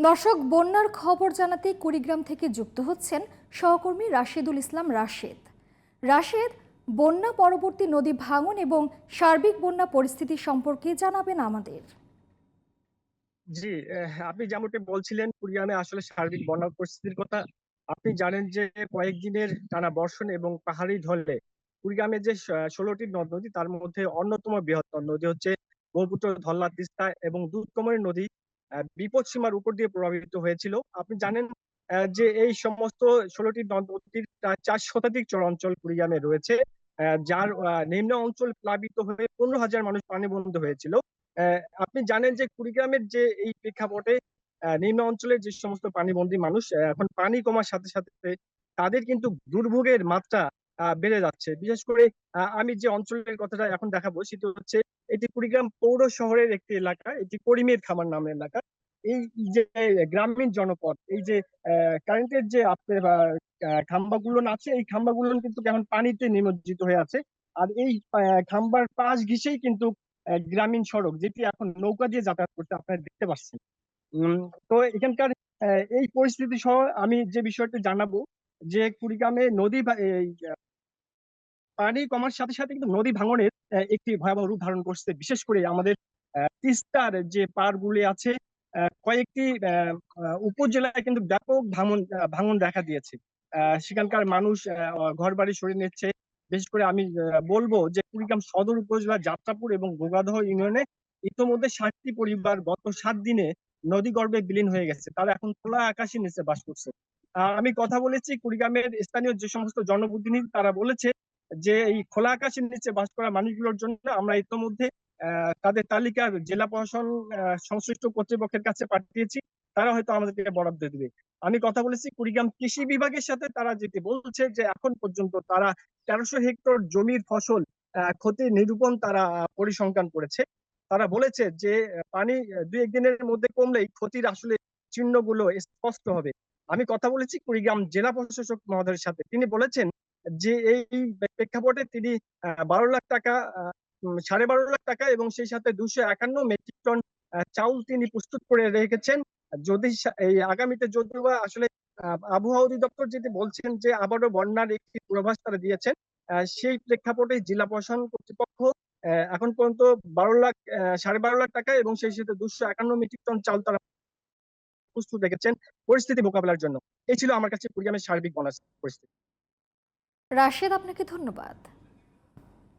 দর্শক, বন্যার খবর জানাতে কুড়িগ্রাম থেকে যুক্ত হচ্ছেন সহকর্মী রাশেদুল ইসলাম রাশেদ। রাশেদ, বন্যা পরবর্তী নদী ভাঙন এবং সার্বিক বন্যা পরিস্থিতি সম্পর্কে জানাবেন আমাদের। জি, আপনি যেমনটি বলছিলেন কুড়িগ্রামে আসলে সার্বিক বন্যা পরিস্থিতির কথা। আপনি জানেন যে কয়েকদিনের টানা বর্ষণ এবং পাহাড়ি ঢলে কুড়িগ্রামে যে 16টি নদ নদী তার মধ্যে অন্যতম বৃহত্তম নদী হচ্ছে ব্রহ্মপুত্র, ধরলা, তিস্তা এবং দুধকুমারী নদী বিপদ সীমার উপর দিয়ে প্রভাবিত হয়েছিল। আপনি জানেন যে এই সমস্ত 16টি নদ নদীর প্রায় 4 শতাধিক চরাঞ্চল কুড়িগ্রামে রয়েছে, যার নিম্ন অঞ্চল প্লাবিত হয়ে 15,000 মানুষ পানিবন্দী হয়েছিল। আপনি জানেন যে কুড়িগ্রামের যে এই প্রেক্ষাপটে নিম্ন অঞ্চলের যে সমস্ত পানিবন্দী মানুষ এখন পানি কমার সাথে সাথে তাদের কিন্তু দুর্ভোগের মাত্রা বেড়ে যাচ্ছে। বিশেষ করে আমি যে অঞ্চলের কথাটা এখন দেখাবো সেটা হচ্ছে এটি কুড়িগ্রাম পৌর শহরের একটি এলাকা, এটি করিমের খামার নামের এলাকা। এই যে গ্রামীণ জনপদ, এই যে কারেন্টের যে আপনার খাম্বাগুলো আছে, এই খাম্বাগুলো কিন্তু এখন পানিতে নিমজ্জিত হয়ে আছে। আর এই খাম্বার পাশ ঘেঁষেই কিন্তু গ্রামীণ সড়ক, যেটি এখন নৌকা দিয়ে যাতায়াত করতে আপনারা দেখতে পাচ্ছেন। উম, তো এখানকার এই পরিস্থিতি সহ আমি যে বিষয়টি জানাবো যে কুড়িগ্রামে এই পানি কমার সাথে সাথে কিন্তু নদী ভাঙনের একটি ভয়াবহ রূপ ধারণ করছে। বিশেষ করে আমাদের তিস্তার যে পাড়গুলি আছে, কয়েকটি উপজেলায় কিন্তু ব্যাপক ভাঙন দেখা দিয়েছে। সেখানকার মানুষ ঘর বাড়ি সরিয়ে নিচ্ছে। বিশেষ করে আমি বলবো যে কুড়িগ্রাম সদর উপজেলা যাত্রাপুর এবং গোগাদহ ইউনিয়নে ইতোমধ্যে 60টি পরিবার গত 7 দিনে নদী গর্ভে বিলীন হয়ে গেছে। তারা এখন খোলা আকাশের নিচে বাস করছে। আমি কথা বলেছি কুড়িগ্রামের স্থানীয় যে সমস্ত জনপ্রতিনিধি, তারা বলেছে যে এই খোলা আকাশের নিচে বাস করা মানুষগুলোর জন্য আমরা ইতোমধ্যে তাদের তালিকা জেলা প্রশাসন সংশ্লিষ্ট কর্তৃপক্ষের কাছে পাঠিয়েছি। তারা হয়তো আমাদেরকে বরাদ্দ দিবে। আমি কথা বলেছি কুড়িগ্রাম কৃষি বিভাগের সাথে, তারা যেটি বলছে যে এখন পর্যন্ত তারা 1300 হেক্টর জমির ফসল ক্ষতি নিরূপণ তারা পরিসংখ্যান করেছে। তারা বলেছে যে পানি 2-1 দিনের মধ্যে কমলেই ক্ষতির আসলে চিহ্নগুলো স্পষ্ট হবে। আমি কথা বলেছি কুড়িগ্রাম জেলা প্রশাসক মহোদয়ের সাথে, তিনি বলেছেন যে এই প্রেক্ষাপটে তিনি 12 লাখ টাকা, 12.5 লাখ টাকা এবং সেই সাথে 251 মেট্রিক টন চাউল তিনি প্রস্তুত করে রেখেছেন। যদি এই আগামীতে যদিও বা আসলে আবহাওয়া অধিদপ্তর যেটি বলছেন যে আবারও বন্যার একটি পূর্বাভাস তারা দিয়েছেন, সেই প্রেক্ষাপটে জেলা প্রশাসন কর্তৃপক্ষ এখন পর্যন্ত 12 লাখ 12.5 লাখ টাকা এবং সেই সাথে 251 মেট্রিক টন চাউল তারা প্রস্তুত রেখেছেন পরিস্থিতি মোকাবেলার জন্য। এই ছিল আমার কাছে কুড়িগ্রামের সার্বিক বন্যা পরিস্থিতি। রাশেদ, আপনাকে ধন্যবাদ।